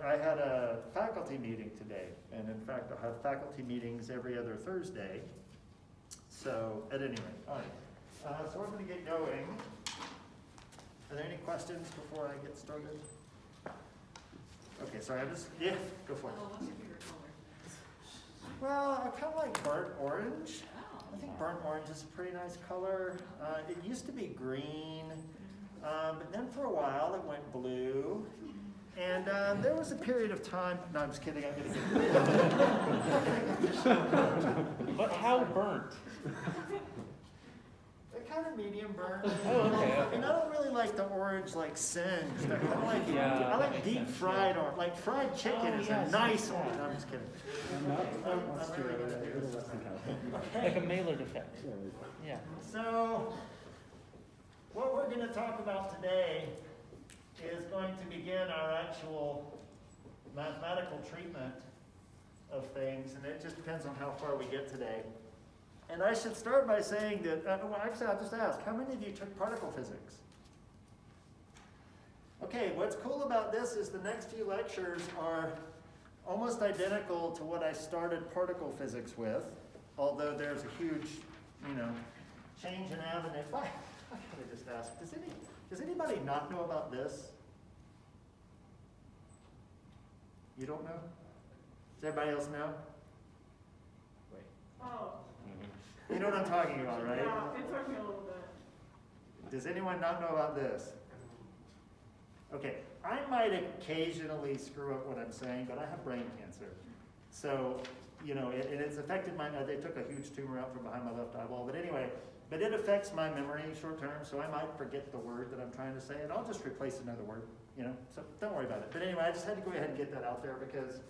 I had a faculty meeting today, and in fact, I'll have faculty meetings every other Thursday. So, at any rate, all right. So we're going to get going. Are there any questions before I get started? Okay, sorry, yeah, go for it. What's your favorite color? Well, I kind of like burnt orange. Oh, I think burnt orange is a pretty nice color. It used to be green, but then for a while it went blue. And there was a period of time, no, I'm just kidding, I'm going to get But how burnt? They're kind of medium burnt. Oh, okay. And I don't really like the orange like singed. I kind of like it. Yeah, I like that deep makes sense, fried orange. Like fried chicken is yes, a nice yeah. orange. I'm just kidding. I'm really good at this. Like a Maillard effect. Yeah. So, what we're going to talk about today is going to begin our actual mathematical treatment of things, and it just depends on how far we get today. And I should start by saying that, well, actually, I'll just ask, how many of you took particle physics? Okay, what's cool about this is the next few lectures are almost identical to what I started particle physics with, although there's a huge, change in avenue. Why can't I just ask, does anybody not know about this? You don't know? Does everybody else know? Wait. Oh. You know what I'm talking about, right? Yeah, it took me a little bit. Does anyone not know about this? Okay, I might occasionally screw up what I'm saying, but I have brain cancer. So, and it's affected they took a huge tumor out from behind my left eyeball, but anyway, but it affects my memory short term, so I might forget the word that I'm trying to say, and I'll just replace another word, so don't worry about it. But anyway, I just had to go ahead and get that out there because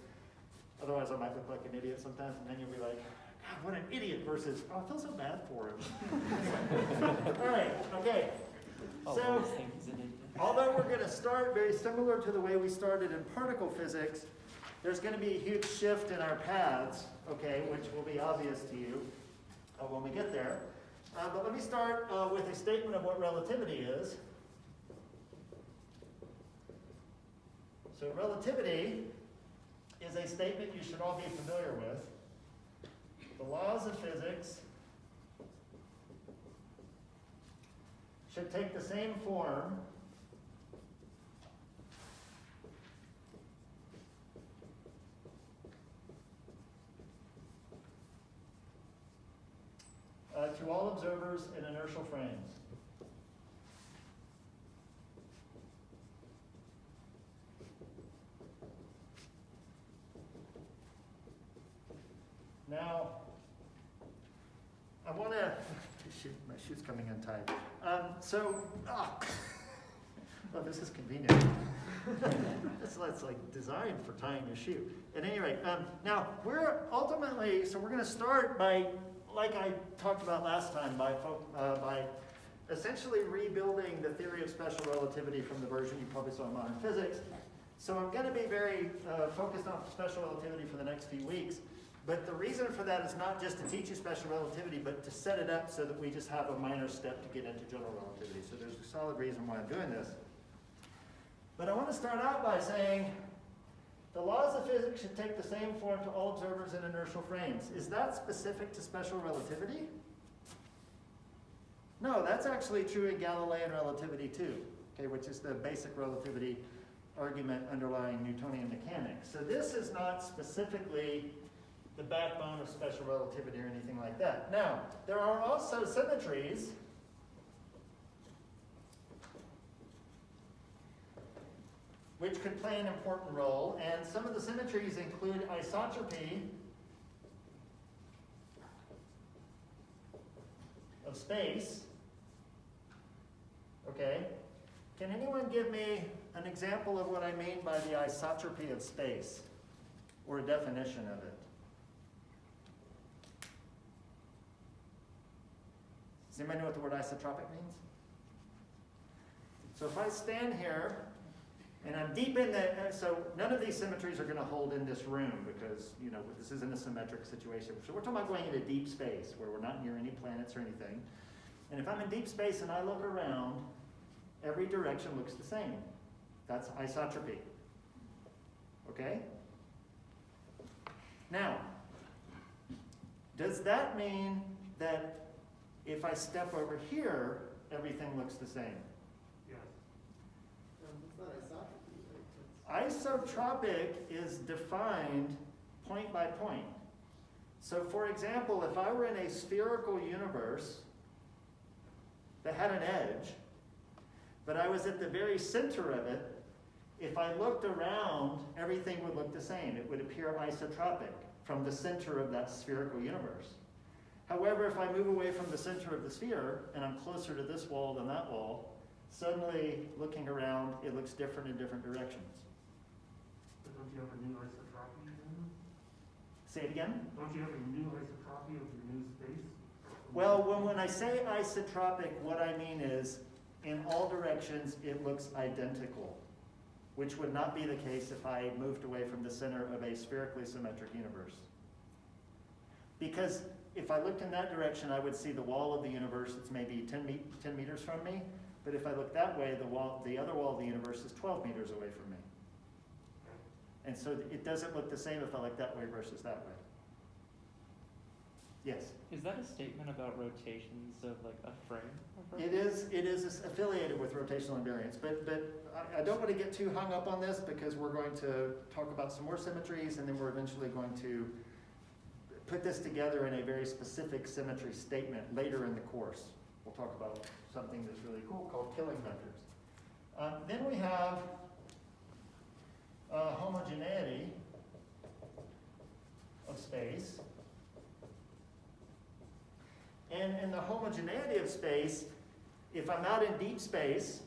otherwise I might look like an idiot sometimes, and then you'll be like, God, what an idiot versus, oh, I feel so bad for him. Anyway. All right, okay. So, although we're going to start very similar to the way we started in particle physics, there's going to be a huge shift in our paths, okay, which will be obvious to you when we get there. But let me start with a statement of what relativity is. So relativity is a statement you should all be familiar with. The laws of physics should take the same form to all observers in inertial frames. Now, I want to, my shoe's coming untied. Oh, this is convenient. It's like designed for tying your shoe. At any rate, now we're ultimately, so we're going to start by, like I talked about last time, by essentially rebuilding the theory of special relativity from the version you probably saw in modern physics. So I'm going to be very focused on special relativity for the next few weeks. But the reason for that is not just to teach you special relativity, but to set it up so that we just have a minor step to get into general relativity. So there's a solid reason why I'm doing this. But I want to start out by saying the laws of physics should take the same form to all observers in inertial frames. Is that specific to special relativity? No, that's actually true in Galilean relativity too, okay, which is the basic relativity argument underlying Newtonian mechanics. So this is not specifically the backbone of special relativity or anything like that. Now, there are also symmetries which could play an important role, and some of the symmetries include isotropy of space. Okay? Can anyone give me an example of what I mean by the isotropy of space, or a definition of it? Does anybody know what the word isotropic means? So if I stand here, and I'm deep in the, so none of these symmetries are going to hold in this room because, this isn't a symmetric situation. So we're talking about going into deep space where we're not near any planets or anything. And if I'm in deep space and I look around, every direction looks the same. That's isotropy. Okay? Now, does that mean that if I step over here, everything looks the same? Yes. It's not isotropy, right? Isotropic is defined point by point. So for example, if I were in a spherical universe that had an edge, but I was at the very center of it, if I looked around, everything would look the same. It would appear isotropic from the center of that spherical universe. However, if I move away from the center of the sphere, and I'm closer to this wall than that wall, suddenly looking around, it looks different in different directions. But don't you have a new isotropy then? Say it again? Don't you have a new isotropy of your new space? Well, when I say isotropic, what I mean is in all directions it looks identical, which would not be the case if I moved away from the center of a spherically symmetric universe. Because if I looked in that direction, I would see the wall of the universe that's maybe 10 meters from me, but if I look that way, the other wall of the universe is 12 meters away from me. And so it doesn't look the same if I look that way versus that way. Yes? Is that a statement about rotations of like a frame? It is affiliated with rotational invariance, but I don't want to get too hung up on this because we're going to talk about some more symmetries and then we're eventually going to put this together in a very specific symmetry statement later in the course. We'll talk about something that's really cool called killing vectors. Then we have homogeneity of space. And in the homogeneity of space, if I'm out in deep space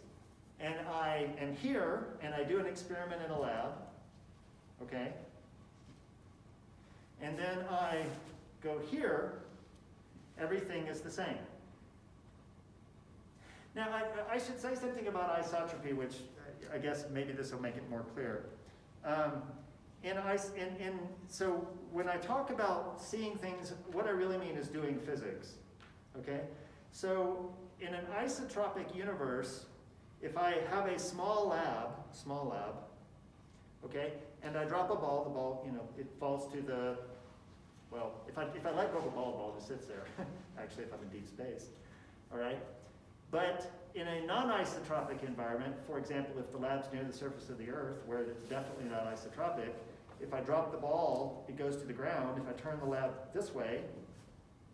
and I am here and I do an experiment in a lab, okay, and then I go here, everything is the same. Now, I should say something about isotropy, which I guess maybe this will make it more clear. So when I talk about seeing things, what I really mean is doing physics. Okay? So in an isotropic universe, if I have a small lab, okay, and I drop a ball, the ball, it falls to the, well, if I let go of a ball just sits there, actually, if I'm in deep space, all right? But in a non-isotropic environment, for example, if the lab's near the surface of the Earth, where it's definitely not isotropic, if I drop the ball, it goes to the ground. If I turn the lab this way,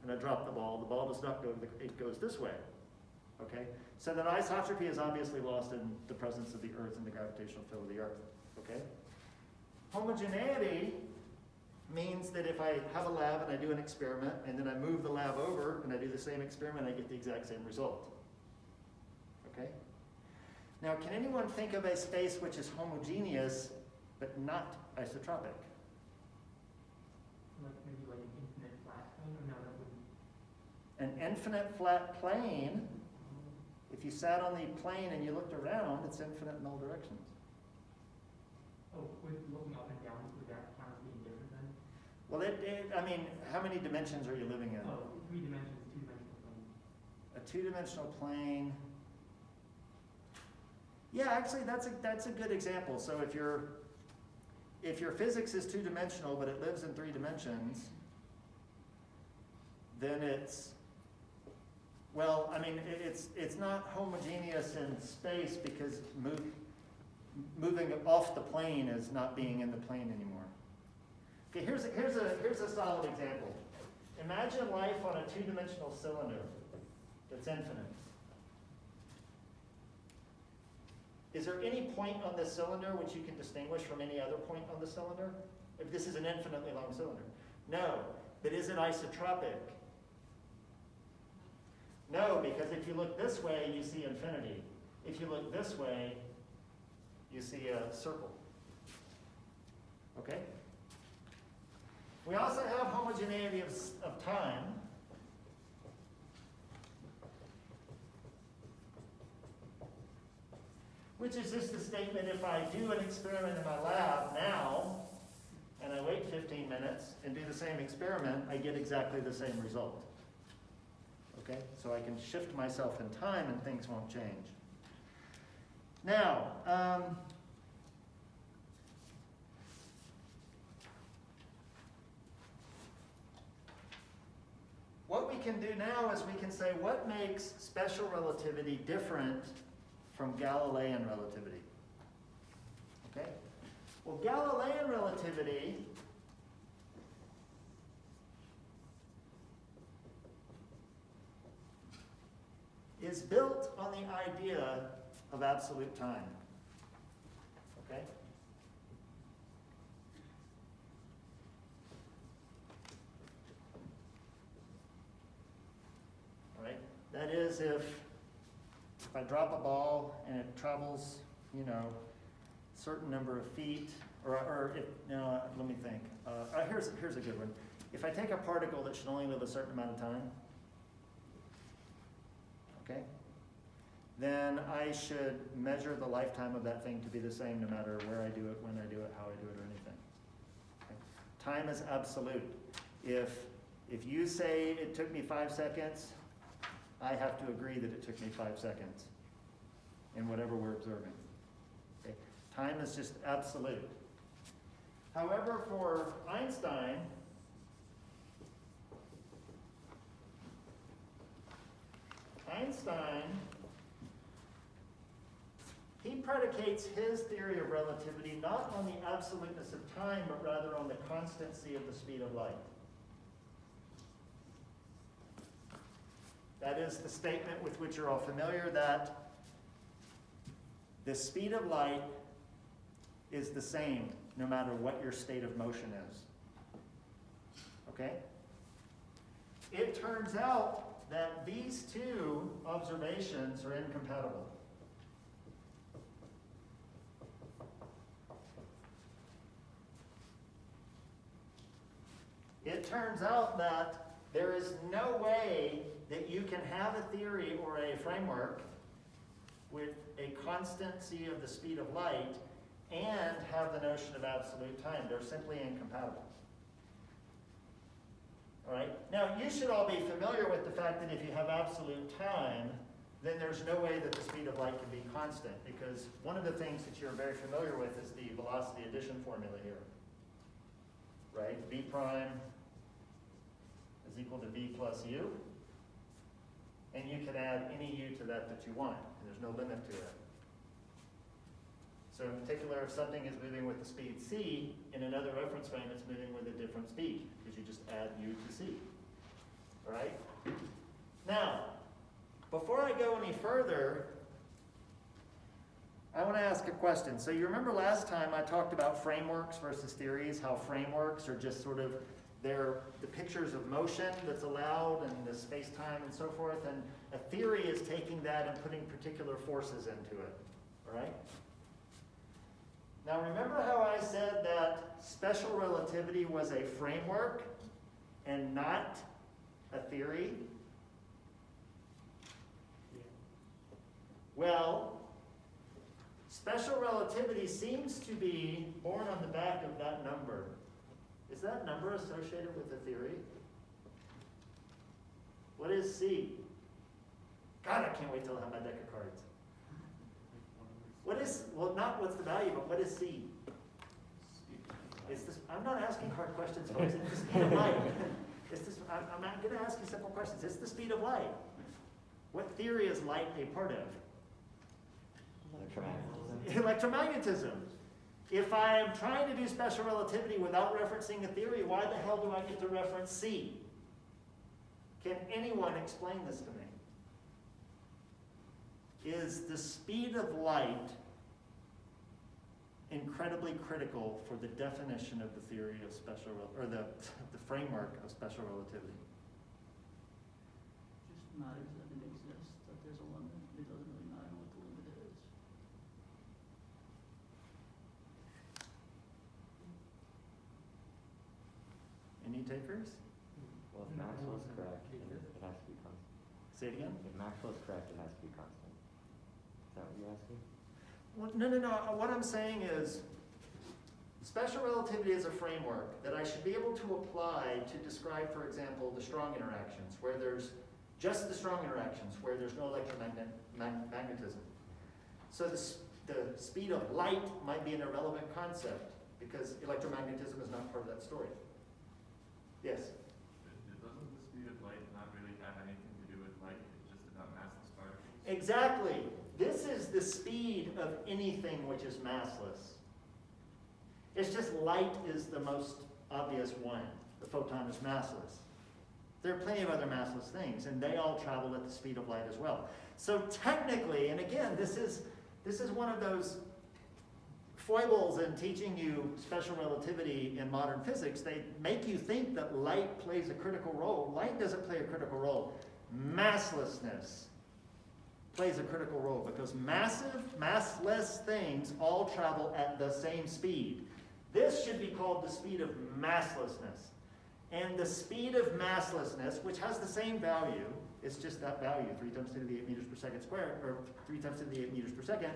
and I drop the ball does not go, it goes this way, okay? So then isotropy is obviously lost in the presence of the Earth and the gravitational field of the Earth, okay? Homogeneity means that if I have a lab and I do an experiment, and then I move the lab over and I do the same experiment, I get the exact same result, okay? Now, can anyone think of a space which is homogeneous but not isotropic? Like maybe like an infinite flat plane, or no, that wouldn't. An infinite flat plane, if you sat on the plane and you looked around, it's infinite in all directions. Oh, with looking up and down, would that count as being different then? Well, I mean, how many dimensions are you living in? Oh, 3 dimensions, 2-dimensional plane. A two-dimensional plane. Yeah, actually, that's a good example. So if your physics is two-dimensional, but it lives in 3 dimensions, then it's, well, I mean, it's not homogeneous in space because moving off the plane is not being in the plane anymore. Okay, here's a solid example. Imagine life on a two-dimensional cylinder that's infinite. Is there any point on this cylinder which you can distinguish from any other point on the cylinder? If this is an infinitely long cylinder. No, but is it isotropic? No, because if you look this way, you see infinity. If you look this way, you see a circle. Okay? We also have homogeneity of time. Which is just a statement, if I do an experiment in my lab now, and I wait 15 minutes and do the same experiment, I get exactly the same result. Okay? So I can shift myself in time and things won't change. Now, can do now is we can say, what makes special relativity different from Galilean relativity? Okay? Well, Galilean relativity is built on the idea of absolute time. Okay? All right? That is, if I drop a ball and it travels, you know, a certain number of feet, or if, no, let me think. Here's a good one. If I take a particle that should only live a certain amount of time, okay, then I should measure the lifetime of that thing to be the same no matter where I do it, when I do it, how I do it, or anything. Okay? Time is absolute. If you say it took me 5 seconds, I have to agree that it took me 5 seconds in whatever we're observing. Okay? Time is just absolute. However, for Einstein, he predicates his theory of relativity not on the absoluteness of time, but rather on the constancy of the speed of light. That is the statement with which you're all familiar, that the speed of light is the same no matter what your state of motion is. Okay? It turns out that these two observations are incompatible. It turns out that there is no way that you can have a theory or a framework with a constancy of the speed of light and have the notion of absolute time. They're simply incompatible. All right? Now, you should all be familiar with the fact that if you have absolute time, then there's no way that the speed of light can be constant, because one of the things that you're very familiar with is the velocity addition formula here. Right? V prime is equal to v plus u. And you can add any u to that you want, and there's no limit to it. So in particular, if something is moving with the speed c, in another reference frame it's moving with a different speed, because you just add u to c. All right? Now, before I go any further, I want to ask a question. So you remember last time I talked about frameworks versus theories, how frameworks are just sort of, they're the pictures of motion that's allowed and the space-time and so forth, and a theory is taking that and putting particular forces into it, all right? Now remember how I said that special relativity was a framework and not a theory? Well, special relativity seems to be born on the back of that number. Is that number associated with the theory? What is C? God, I can't wait till I have my deck of cards. What is, well, not what's the value, but what is C? It's this, I'm not asking hard questions, folks. It's the speed of light. I'm not going to ask you simple questions. It's the speed of light. What theory is light a part of? Electromagnetism. If I am trying to do special relativity without referencing a theory, why the hell do I get to reference C? Can anyone explain this to me? Is the speed of light incredibly critical for the definition of the theory of special, or the framework of special relativity? Just matters that it exists, that there's a limit. It doesn't really matter what the limit is. Any takers? Well, if Maxwell's correct, then it has to be constant. Say it again? If Maxwell's correct, it has to be constant. Is that what you're asking? Well, no. What I'm saying is, special relativity is a framework that I should be able to apply to describe, for example, the strong interactions, where there's just the strong interactions, where there's no electromagnetism. So the speed of light might be an irrelevant concept, because electromagnetism is not part of that story. Yes? Doesn't the speed of light not really Exactly. This is the speed of anything which is massless. It's just light is the most obvious one. The photon is massless. There are plenty of other massless things, and they all travel at the speed of light as well. So technically, and again, this is one of those foibles in teaching you special relativity in modern physics. They make you think that light plays a critical role. Light doesn't play a critical role. Masslessness plays a critical role because massless things all travel at the same speed. This should be called the speed of masslessness. And the speed of masslessness, which has the same value, it's just that value, 3 times 10 to the 8 meters per second squared, or 3 times 10 to the 8 meters per second,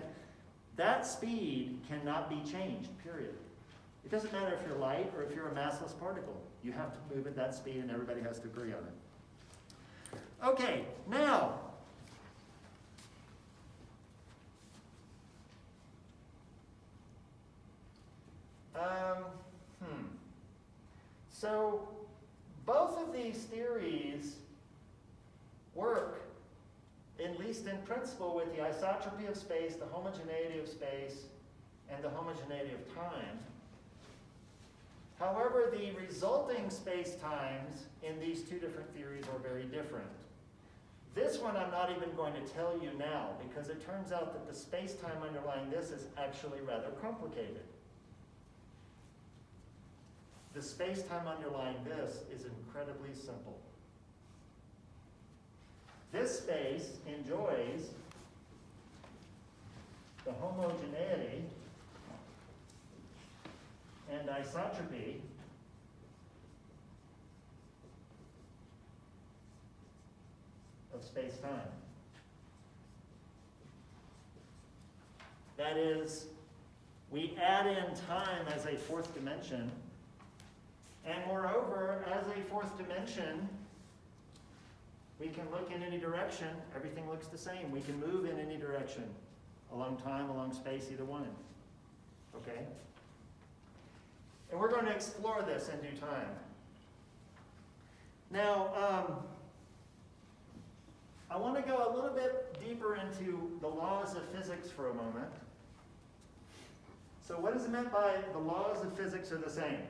that speed cannot be changed, period. It doesn't matter if you're light or if you're a massless particle. You have to move at that speed and everybody has to agree on it. Okay, now, so both of these theories work, at least in principle, with the isotropy of space, the homogeneity of space, and the homogeneity of time. However, the resulting space-times in these two different theories are very different. This one I'm not even going to tell you now, because it turns out that the space-time underlying this is actually rather complicated. The space-time underlying this is incredibly simple. This space enjoys the homogeneity and isotropy of space-time. That is, we add in time as a fourth dimension, and moreover, as a fourth dimension, we can look in any direction. Everything looks the same. We can move in any direction, along time, along space, either one. Okay? And we're going to explore this in due time. Now, I want to go a little bit deeper into the laws of physics for a moment. So what is it meant by the laws of physics are the same?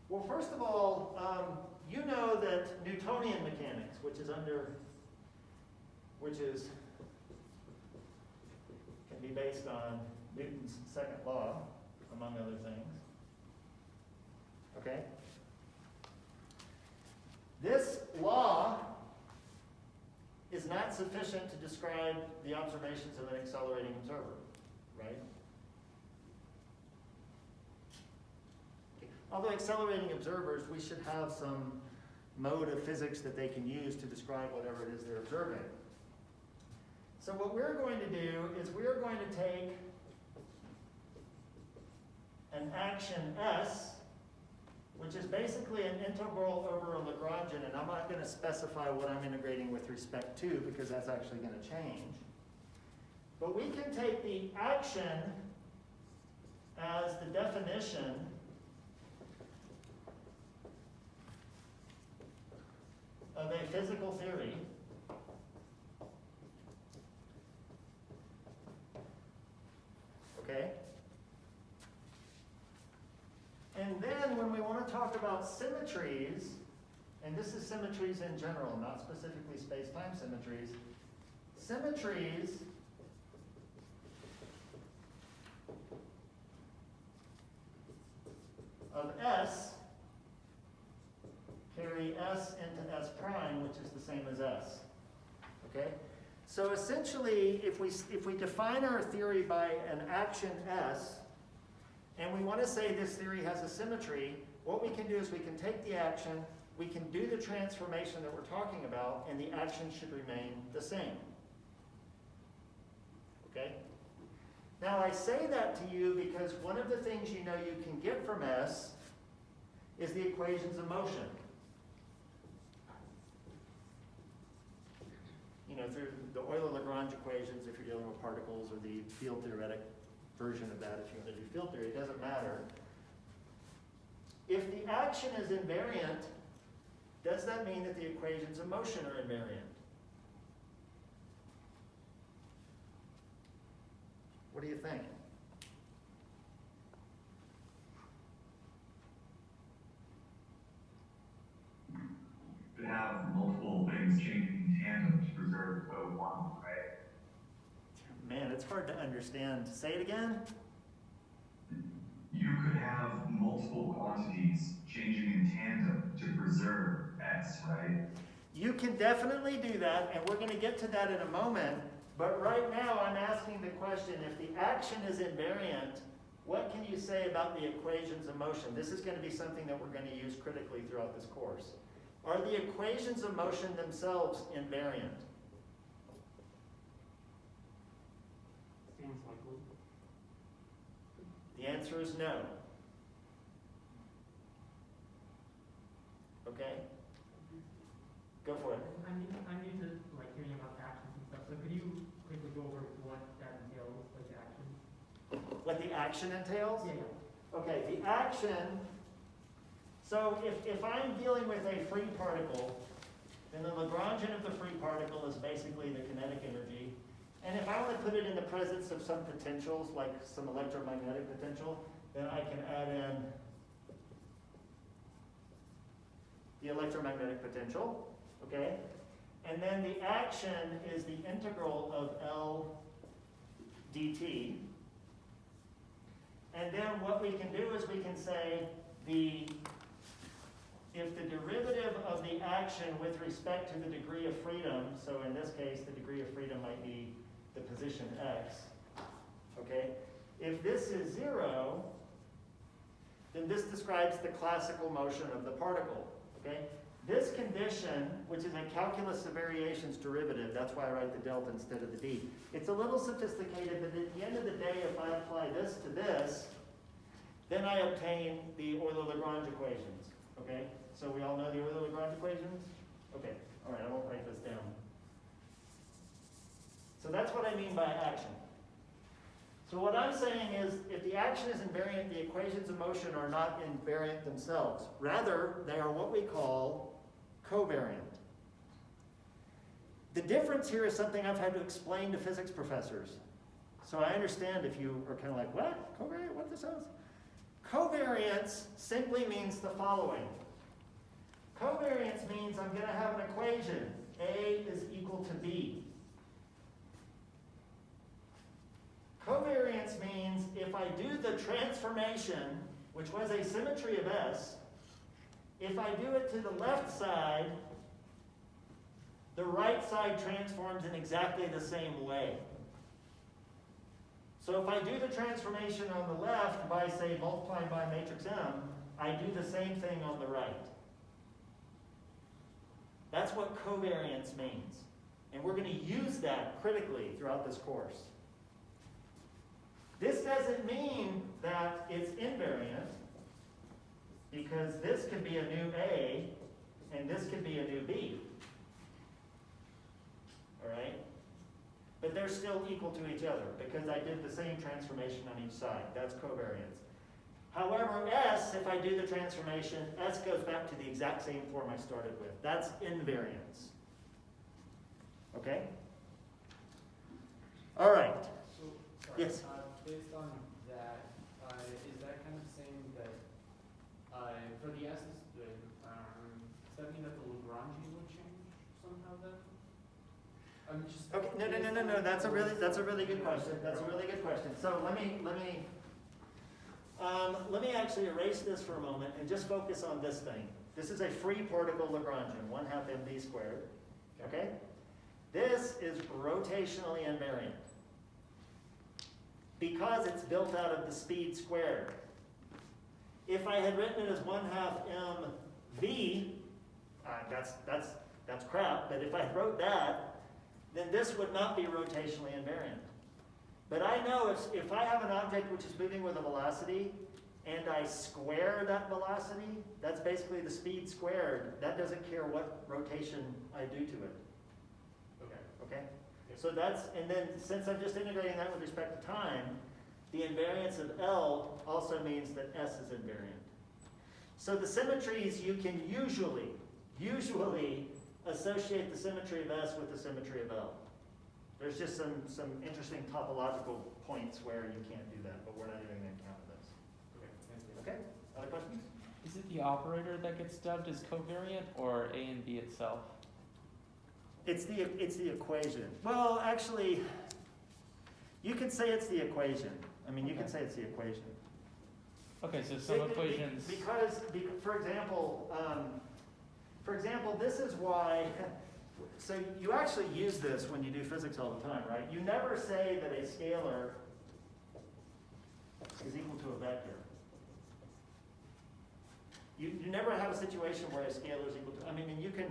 Well, first of all, you know that Newtonian mechanics, which can be based on Newton's second law, among other things. Okay? This law is not sufficient to describe the observations of an accelerating observer, right? Although accelerating observers, we should have some mode of physics that they can use to describe whatever it is they're observing. So what we're going to do is we're going to take an action S, which is basically an integral over a Lagrangian, and I'm not going to specify what I'm integrating with respect to because that's actually going to change. But we can take the action as the definition of a physical theory okay? And then when we want to talk about symmetries, and this is symmetries in general, not specifically space-time symmetries, symmetries of S carry S into S prime, which is the same as S. Okay? So essentially, if we define our theory by an action S, and we want to say this theory has a symmetry, what we can do is we can take the action, we can do the transformation that we're talking about, and the action should remain the same. Okay? Now I say that to you because one of the things you know you can get from S is the equations of motion. You know, through the Euler-Lagrange equations, if you're dealing with particles, or the field theoretic version of that, if you want to do field theory, it doesn't matter. If the action is invariant, does that mean that the equations of motion are invariant? What do you think? To have multiple things changing in tandem to preserve code one, right? Man, it's hard to understand. Say it again. You could have multiple quantities changing in tandem to preserve x, right? You can definitely do that, and we're going to get to that in a moment. But right now, I'm asking the question, if the action is invariant, what can you say about the equations of motion? This is going to be something that we're going to use critically throughout this course. Are the equations of motion themselves invariant? Seems likely. The answer is no. Okay? Go for it. I'm new to like hearing about actions and stuff, so could you quickly go over what that entails, like the actions? What the action entails? Yeah, yeah. Okay, the action, so if I'm dealing with a free particle, then the Lagrangian of the free particle is basically the kinetic energy. And if I want to put it in the presence of some potentials, like some electromagnetic potential, then I can add in the electromagnetic potential, okay? And then the action is the integral of L dt. And then what we can do is we can say if the derivative of the action with respect to the degree of freedom, so in this case the degree of freedom might be the position x, okay? If this is 0, then this describes the classical motion of the particle, okay? This condition, which is a calculus of variations derivative, that's why I write the delta instead of the d. It's a little sophisticated, but at the end of the day, if I apply this to this, then I obtain the Euler-Lagrange equations, okay? So we all know the Euler-Lagrange equations? Okay, all right, I won't write this down. So that's what I mean by action. So what I'm saying is, if the action is invariant, the equations of motion are not invariant themselves. Rather, they are what we call covariant. The difference here is something I've had to explain to physics professors. So I understand if you are kind of like, what? Covariant? What this is? Covariance simply means the following. Covariance means I'm going to have an equation. A is equal to B. Covariance means if I do the transformation, which was a symmetry of S, if I do it to the left side, the right side transforms in exactly the same way. So if I do the transformation on the left by, say, multiplying by matrix M, I do the same thing on the right. That's what covariance means. And we're going to use that critically throughout this course. This doesn't mean that it's invariant, because this could be a new A, and this could be a new B. All right? But they're still equal to each other, because I did the same transformation on each side. That's covariance. However, S, if I do the transformation, S goes back to the exact same form I started with. That's invariance. Okay? All right. So, sorry, Yes. Based on that, is that kind of saying that for the S's, does that mean that the Lagrangian would change somehow then? I'm just Okay. No. That's a really good question. That's a really good question. So let me actually erase this for a moment and just focus on this thing. This is a free particle Lagrangian, 1/2 mv squared. Okay? This is rotationally invariant, because it's built out of the speed squared. If I had written it as 1/2 mv, that's crap, but if I wrote that, then this would not be rotationally invariant. But I know if I have an object which is moving with a velocity, and I square that velocity, that's basically the speed squared. That doesn't care what rotation I do to it. Okay? So that's, and then since I'm just integrating that with respect to time, the invariance of L also means that S is invariant. So the symmetries, you can usually associate the symmetry of S with the symmetry of L. There's just some interesting topological points where you can't do that, but we're not even going to count those. Okay, thank you. Okay, other questions? Is it the operator that gets dubbed as covariant or A and B itself? It's the equation. Well, actually, you could say it's the equation. I mean, you could say it's the equation. Okay, so some equations. Because, for example, this is why, so you actually use this when you do physics all the time, right? You never say that a scalar is equal to a vector. You never have a situation where a scalar is equal to, I mean, and you can,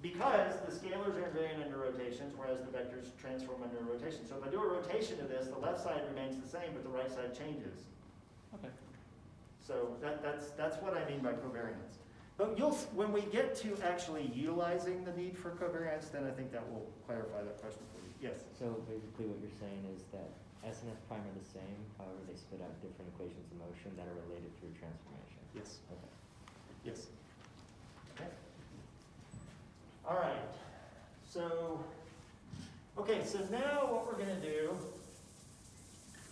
because the scalars are invariant under rotations, whereas the vectors transform under a rotation. So if I do a rotation of this, the left side remains the same, but the right side changes. Okay. So that's what I mean by covariance. But when we get to actually utilizing the need for covariance, then I think that will clarify that question for you. Yes? So basically what you're saying is that S and S prime are the same, however they spit out different equations of motion that are related through transformation. Yes. Okay. Yes. Okay. All right. So now what we're going to do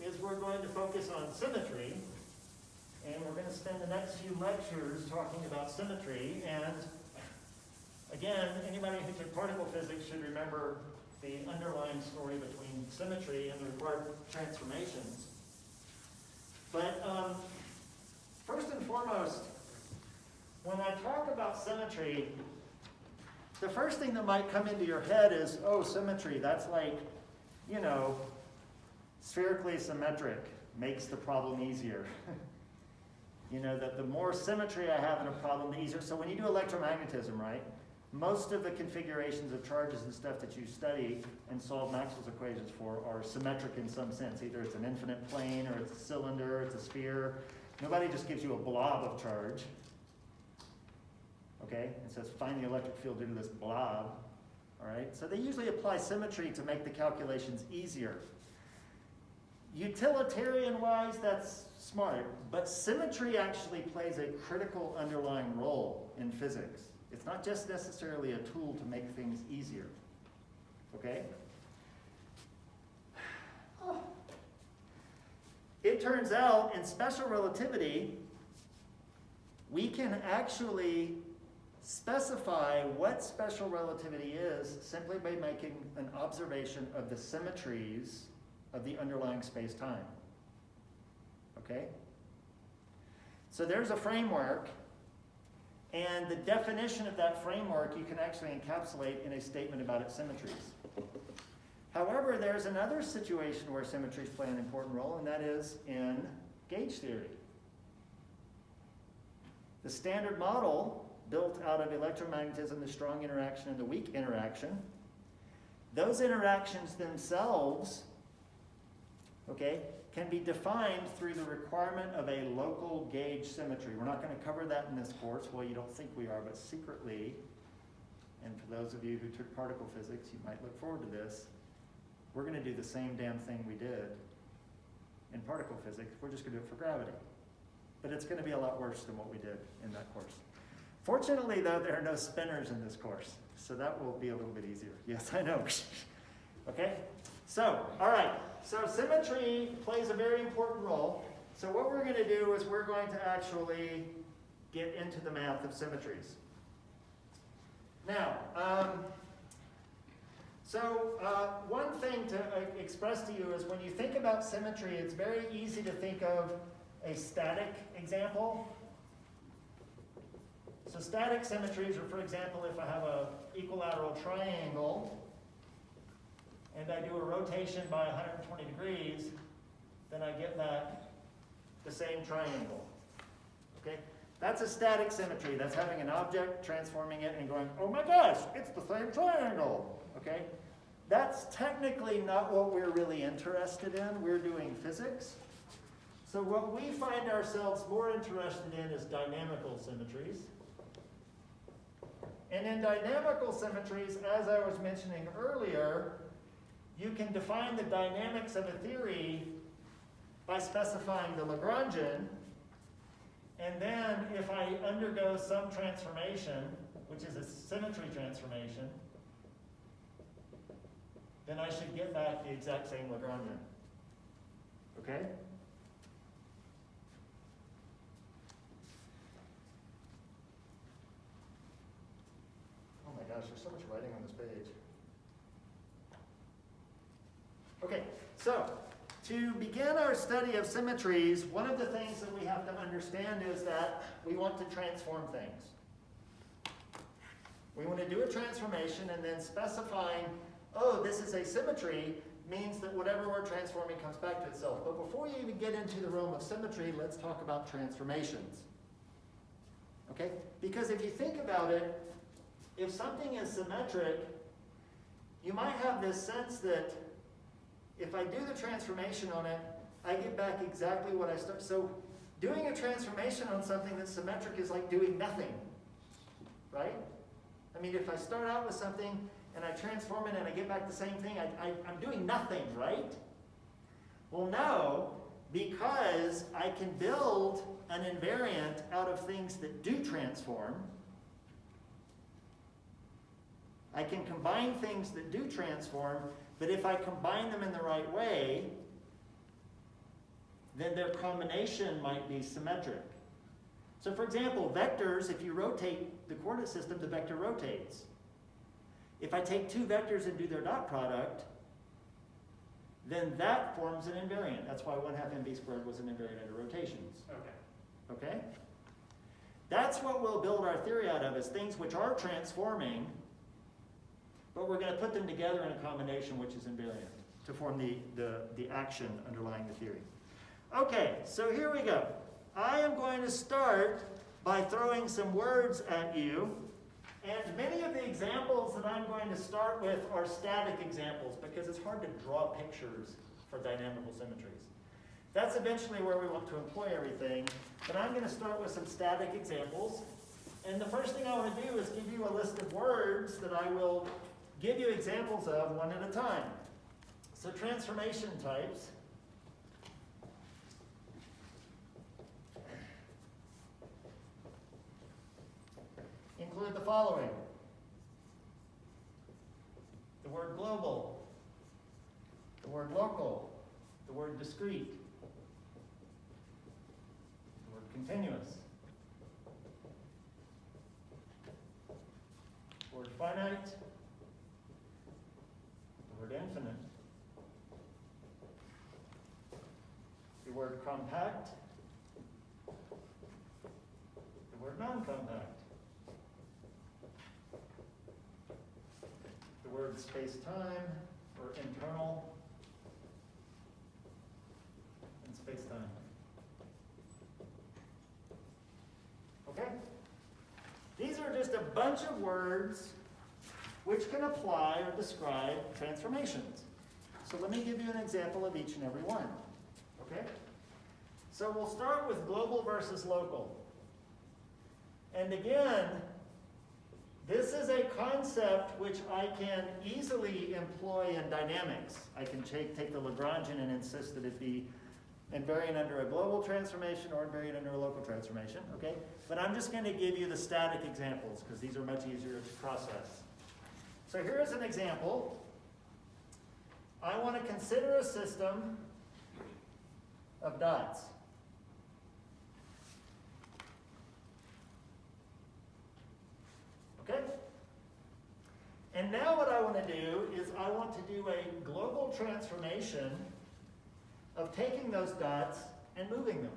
is we're going to focus on symmetry. And we're going to spend the next few lectures talking about symmetry. And again, anybody who took particle physics should remember the underlying story between symmetry and the required transformations. But first and foremost, when I talk about symmetry, the first thing that might come into your head is, oh, symmetry, that's like, you know, spherically symmetric makes the problem easier. You know, that the more symmetry I have in a problem, the easier. So when you do electromagnetism, right, most of the configurations of charges and stuff that you study and solve Maxwell's equations for are symmetric in some sense. Either it's an infinite plane, or it's a cylinder, or it's a sphere. Nobody just gives you a blob of charge, okay, and says find the electric field due to this blob, all right? So they usually apply symmetry to make the calculations easier. Utilitarian-wise, that's smart, but symmetry actually plays a critical underlying role in physics. It's not just necessarily a tool to make things easier, okay? It turns out in special relativity, we can actually specify what special relativity is simply by making an observation of the symmetries of the underlying space-time. Okay? So there's a framework, and the definition of that framework you can actually encapsulate in a statement about its symmetries. However, there's another situation where symmetries play an important role, and that is in gauge theory. The standard model built out of electromagnetism, the strong interaction and the weak interaction, those interactions themselves, okay, can be defined through the requirement of a local gauge symmetry. We're not going to cover that in this course. Well, you don't think we are, but secretly, and for those of you who took particle physics, you might look forward to this, we're going to do the same damn thing we did in particle physics. We're just going to do it for gravity. But it's going to be a lot worse than what we did in that course. Fortunately, though, there are no spinners in this course, so that will be a little bit easier. Yes, I know. Okay? So, all right. So symmetry plays a very important role. So what we're going to do is we're going to actually get into the math of symmetries. Now, one thing to express to you is when you think about symmetry, it's very easy to think of a static example. So static symmetries are, for example, if I have an equilateral triangle and I do a rotation by 120 degrees, then I get back the same triangle. Okay? That's a static symmetry. That's having an object, transforming it, and going, oh my gosh, it's the same triangle. Okay? That's technically not what we're really interested in. We're doing physics. So what we find ourselves more interested in is dynamical symmetries. And in dynamical symmetries, as I was mentioning earlier, you can define the dynamics of a theory by specifying the Lagrangian. And then if I undergo some transformation, which is a symmetry transformation, then I should get back the exact same Lagrangian. Okay? Oh my gosh, there's so much writing on this page. Okay, so to begin our study of symmetries, one of the things that we have to understand is that we want to transform things. We want to do a transformation, and then specifying, oh, this is a symmetry, means that whatever we're transforming comes back to itself. But before you even get into the realm of symmetry, let's talk about transformations. Okay? Because if you think about it, if something is symmetric, you might have this sense that if I do the transformation on it, I get back exactly what I start. So doing a transformation on something that's symmetric is like doing nothing, right? I mean, if I start out with something and I transform it and I get back the same thing, I'm doing nothing, right? Well, no, because I can build an invariant out of things that do transform. I can combine things that do transform, but if I combine them in the right way, then their combination might be symmetric. So for example, vectors, if you rotate the coordinate system, the vector rotates. If I take two vectors and do their dot product, then that forms an invariant. That's why 1/2 mv squared was an invariant under rotations. Okay. Okay? That's what we'll build our theory out of, is things which are transforming, but we're going to put them together in a combination which is invariant to form the action underlying the theory. Okay, so here we go. I am going to start by throwing some words at you, and many of the examples that I'm going to start with are static examples because it's hard to draw pictures for dynamical symmetries. That's eventually where we want to employ everything, but I'm going to start with some static examples. And the first thing I want to do is give you a list of words that I will give you examples of one at a time. So transformation types. Include the following. The word global, the word local, the word discrete, the word continuous, the word finite, the word infinite, the word compact, the word non-compact, the word space-time, or internal, and space-time. Okay? These are just a bunch of words which can apply or describe transformations. So let me give you an example of each and every one. Okay? So we'll start with global versus local. And again, this is a concept which I can easily employ in dynamics. I can take the Lagrangian and insist that it be invariant under a global transformation or invariant under a local transformation, okay? But I'm just going to give you the static examples because these are much easier to process. So here is an example. I want to consider a system of dots. Okay? And now what I want to do is I want to do a global transformation of taking those dots and moving them.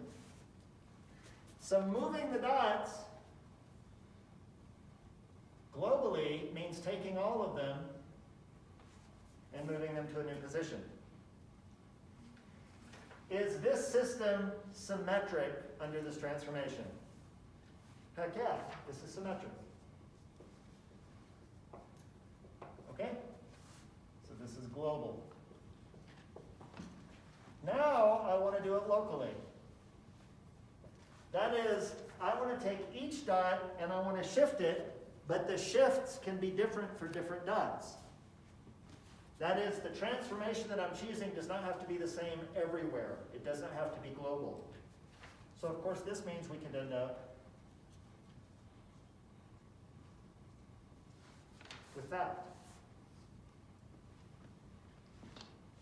So moving the dots globally means taking all of them and moving them to a new position. Is this system symmetric under this transformation? Heck yeah, this is symmetric. Okay? So this is global. Now I want to do it locally. That is, I want to take each dot and I want to shift it, but the shifts can be different for different dots. That is, the transformation that I'm choosing does not have to be the same everywhere. It doesn't have to be global. So of course this means we can end up with that.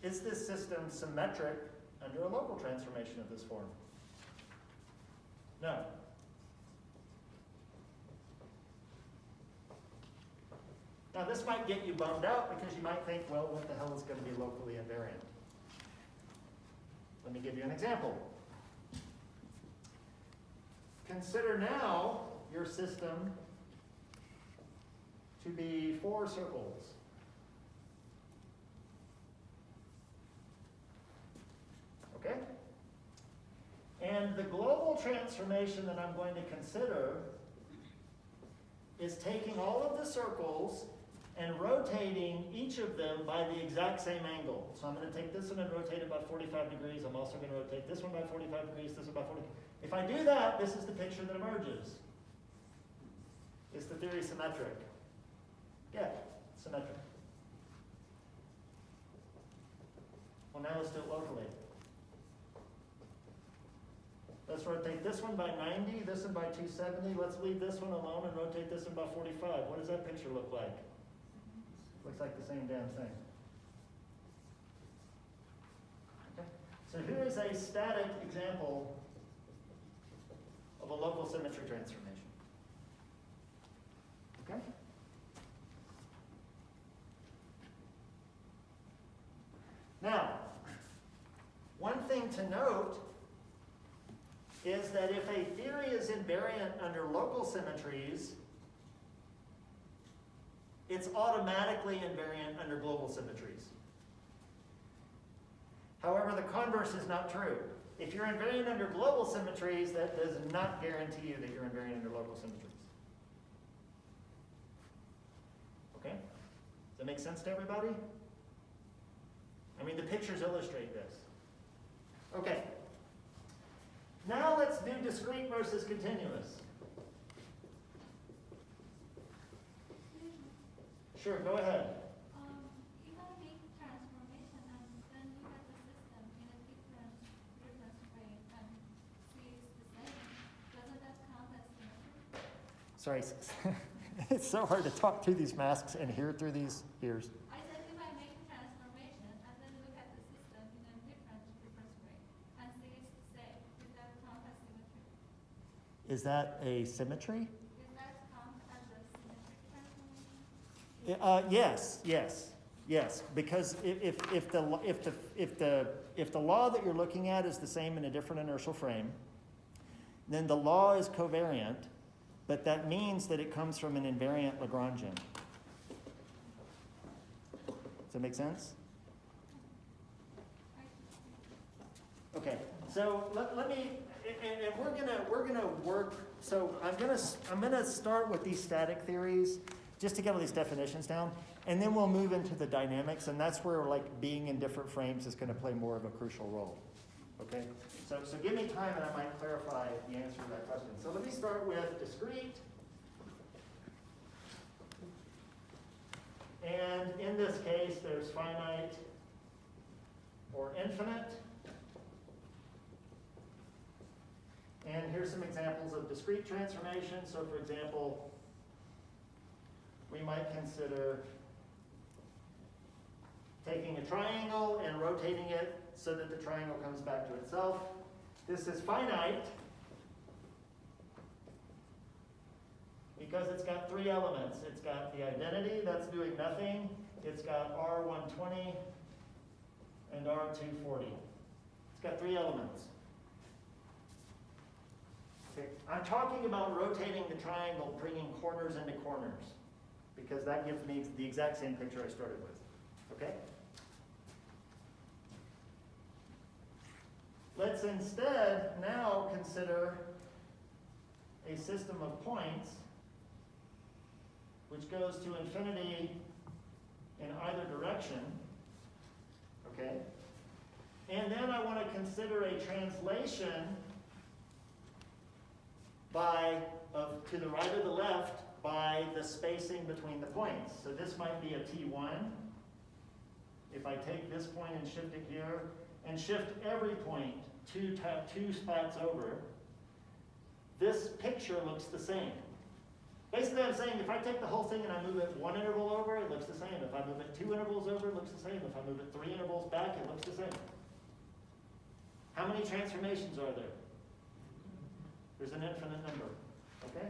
Is this system symmetric under a local transformation of this form? No. Now this might get you bummed out because you might think, well, what the hell is going to be locally invariant? Let me give you an example. Consider now your system to be 4 circles. Okay? And the global transformation that I'm going to consider is taking all of the circles and rotating each of them by the exact same angle. So I'm going to take this one and rotate it by 45 degrees. I'm also going to rotate this one by 45 degrees, this one by 40. If I do that, this is the picture that emerges. Is the theory symmetric? Yeah, symmetric. Well, now let's do it locally. Let's rotate this one by 90, this one by 270. Let's leave this one alone and rotate this one by 45. What does that picture look like? Looks like the same damn thing. Okay. So here is a static example of a local symmetry transformation. Okay? Now, one thing to note is that if a theory is invariant under local symmetries, it's automatically invariant under global symmetries. However, the converse is not true. If you're invariant under global symmetries, that does not guarantee you that you're invariant under local symmetries. Okay? Does that make sense to everybody? I mean, the pictures illustrate this. Okay. Now let's do discrete versus continuous. Sure, go ahead. If I make transformation and then look at the system in a different reference frame and see it's the same, doesn't that count as symmetry? Sorry, it's so hard to talk through these masks and hear through these ears. I said if I make a transformation and then look at the system in a different reference frame and see it's the same, does that count as symmetry? Is that a symmetry? Does that count as a symmetric transformation? Yes. Because if the law that you're looking at is the same in a different inertial frame, then the law is covariant, but that means that it comes from an invariant Lagrangian. Does that make sense? Okay. So let me, and we're gonna work. So I'm gonna start with these static theories, just to get all these definitions down, and then we'll move into the dynamics, and that's where like being in different frames is going to play more of a crucial role. Okay? So give me time and I might clarify the answer to that question. So let me start with discrete. And in this case, there's finite or infinite. And here's some examples of discrete transformation. So for example, we might consider taking a triangle and rotating it so that the triangle comes back to itself. This is finite because it's got 3 elements. It's got the identity, that's doing nothing. It's got R120 and R240. It's got 3 elements. Okay. I'm talking about rotating the triangle, bringing corners into corners, because that gives me the exact same picture I started with. Okay? Let's instead now consider a system of points which goes to infinity in either direction. Okay? And then I want to consider a translation to the right or the left by the spacing between the points. So this might be a T1. If I take this point and shift it here, and shift every point two spots over, this picture looks the same. Basically, I'm saying if I take the whole thing and I move it 1 interval over, it looks the same. If I move it 2 intervals over, it looks the same. If I move it 3 intervals back, it looks the same. How many transformations are there? There's an infinite number, okay?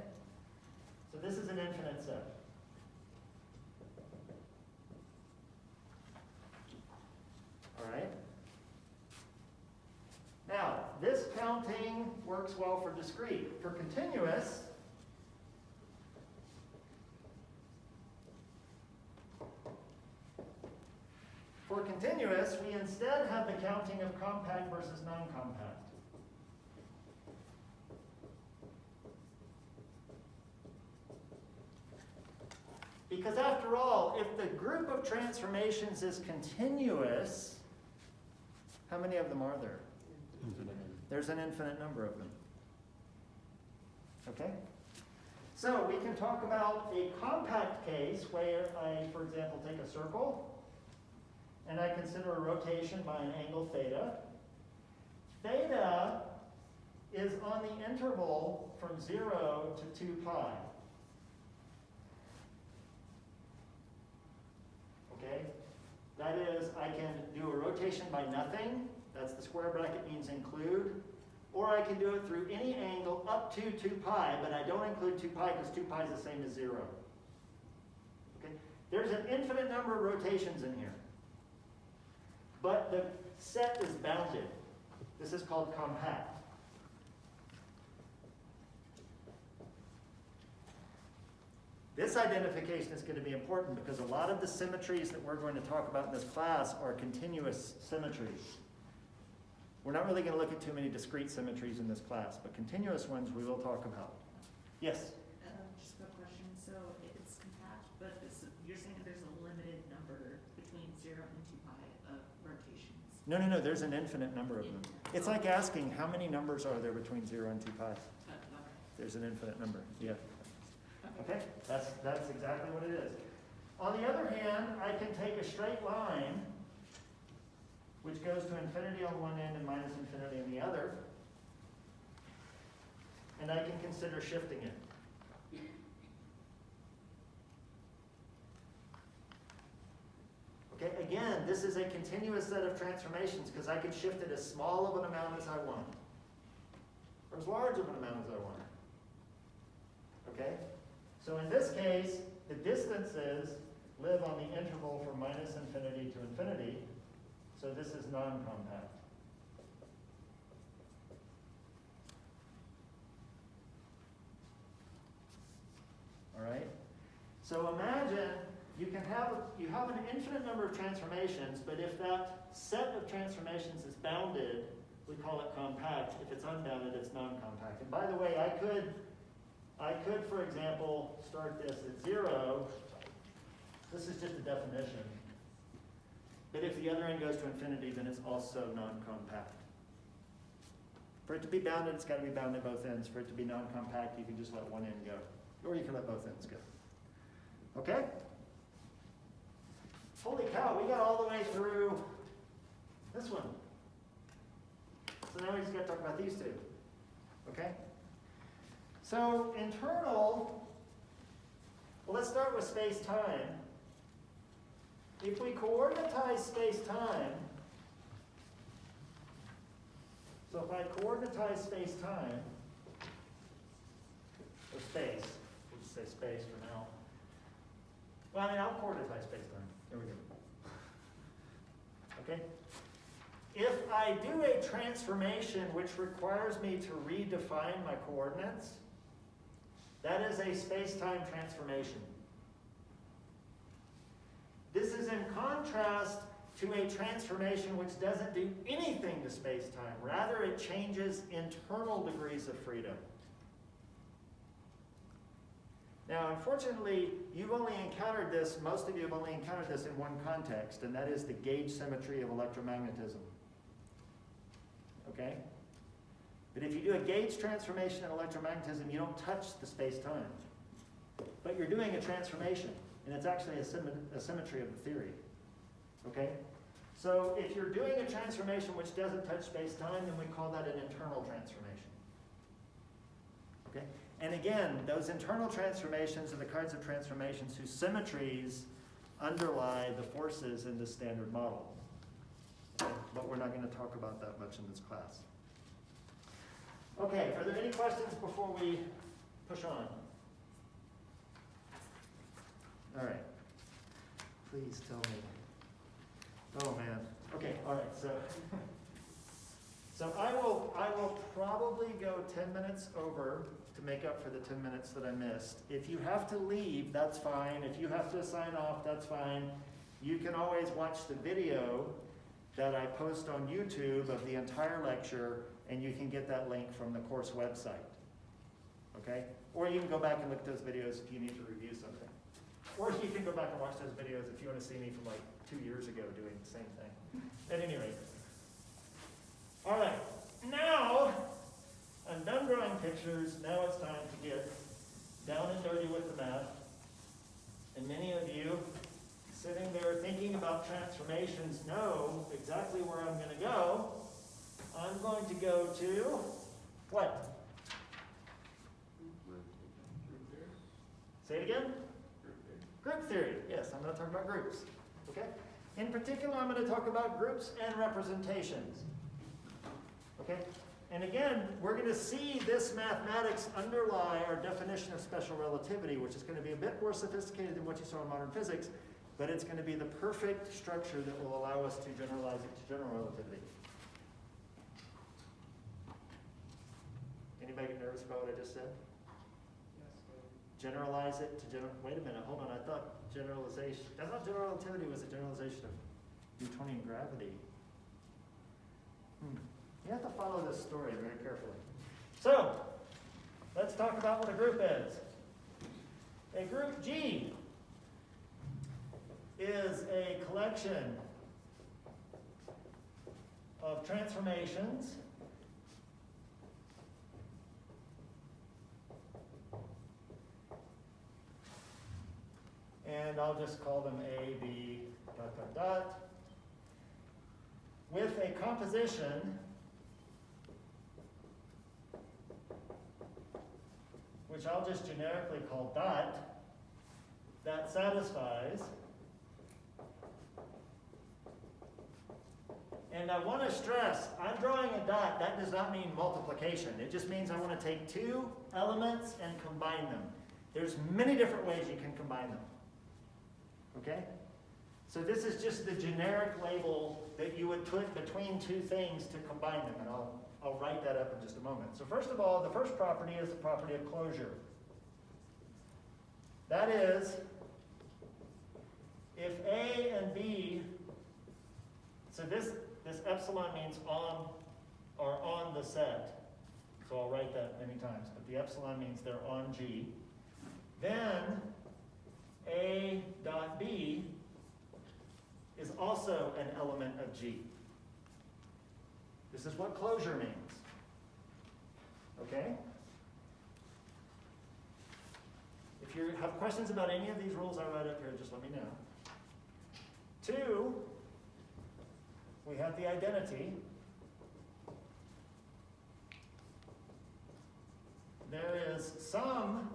So this is an infinite set. All right? Now, this counting works well for discrete. For continuous, we instead have the counting of compact versus non-compact. Because after all, if the group of transformations is continuous, how many of them are there? Infinite. There's an infinite number of them. Okay? So we can talk about a compact case where I, for example, take a circle and I consider a rotation by an angle theta. Theta is on the interval from 0 to 2 pi. Okay? That is, I can do a rotation by nothing. That's the square bracket means include. Or I can do it through any angle up to 2 pi, but I don't include 2 pi because 2 pi is the same as 0. Okay? There's an infinite number of rotations in here. But the set is bounded. This is called compact. This identification is going to be important because a lot of the symmetries that we're going to talk about in this class are continuous symmetries. We're not really going to look at too many discrete symmetries in this class, but continuous ones we will talk about. Yes? Just a question. So it's compact, but you're saying that there's a limited number between 0 and 2 pi of rotations. No. There's an infinite number of them. It's like asking how many numbers are there between 0 and 2 pi. There's an infinite number. Yeah. Okay? That's exactly what it is. On the other hand, I can take a straight line which goes to infinity on one end and minus infinity on the other. And I can consider shifting it. Okay, again, this is a continuous set of transformations because I can shift it as small of an amount as I want, or as large of an amount as I want. Okay? So in this case, the distances live on the interval from minus infinity to infinity. So this is non-compact. All right? So imagine you have an infinite number of transformations, but if that set of transformations is bounded, we call it compact. If it's unbounded, it's non-compact. And by the way, I could, for example, start this at 0. This is just a definition. But if the other end goes to infinity, then it's also non-compact. For it to be bounded, it's got to be bound at both ends. For it to be non-compact, you can just let one end go. Or you can let both ends go. Okay? Holy cow, we got all the way through this one. So now we just got to talk about these two. Okay? So internal, well, let's start with space-time. If we coordinatize space-time, so if I coordinatize space-time, or space, we'll just say space for now. Well, I'll coordinatize space-time. There we go. Okay? If I do a transformation which requires me to redefine my coordinates, that is a space-time transformation. This is in contrast to a transformation which doesn't do anything to space-time. Rather, it changes internal degrees of freedom. Now, unfortunately, you've only encountered this, most of you have only encountered this in one context, and that is the gauge symmetry of electromagnetism. Okay? But if you do a gauge transformation in electromagnetism, you don't touch the space-time. But you're doing a transformation. And it's actually a symmetry of the theory. Okay? So if you're doing a transformation which doesn't touch space-time, then we call that an internal transformation. Okay? And again, those internal transformations are the kinds of transformations whose symmetries underlie the forces in the standard model. Okay? but we're not going to talk about that much in this class. Okay, are there any questions before we push on? All right. Please tell me. Oh man. Okay, all right, so I will probably go 10 minutes over to make up for the 10 minutes that I missed. If you have to leave, that's fine. If you have to sign off, that's fine. You can always watch the video that I post on YouTube of the entire lecture, and you can get that link from the course website. Okay? Or you can go back and look at those videos if you need to review something. Or you can go back and watch those videos if you want to see me from like 2 years ago doing the same thing. At any rate. All right, now I'm done drawing pictures. Now it's time to get down and dirty with the math. And many of you sitting there thinking about transformations know exactly where I'm going to go. I'm going to go to what? Say it again? Group theory. Yes, I'm going to talk about groups. Okay? In particular, I'm going to talk about groups and representations. Okay? And again, we're going to see this mathematics underlie our definition of special relativity, which is going to be a bit more sophisticated than what you saw in modern physics, but it's going to be the perfect structure that will allow us to generalize it to general relativity. Anybody get nervous about what I just said? Generalize it to general. Wait a minute, hold on. I thought generalization. I thought general relativity was a generalization of Newtonian gravity. You have to follow this story very carefully. So, let's talk about what a group is. A group G is a collection of transformations and I'll just call them A, B, ... with a composition which I'll just generically call dot, that satisfies. And I want to stress, I'm drawing a dot. That does not mean multiplication. It just means I want to take two elements and combine them. There's many different ways you can combine them. Okay? So this is just the generic label that you would put between two things to combine them. And I'll write that up in just a moment. So first of all, the first property is the property of closure. That is, if A and B, so this epsilon means on or on the set. So I'll write that many times, but the epsilon means they're on G. Then A dot B is also an element of G. This is what closure means. Okay? If you have questions about any of these rules I write up here, just let me know. 2, we have the identity. There is some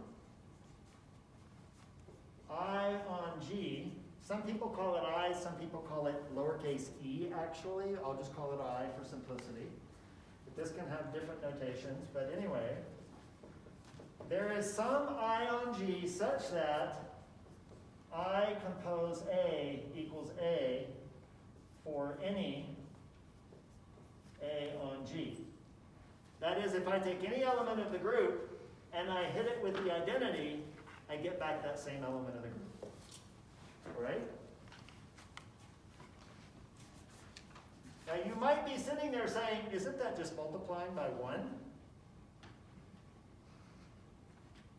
I on G. Some people call it I, some people call it lowercase e, actually. I'll just call it I for simplicity. But this can have different notations. But anyway, there is some I on G such that I compose A equals A for any A on G. That is, if I take any element of the group and I hit it with the identity, I get back that same element of the group. All right? Now you might be sitting there saying, isn't that just multiplying by 1?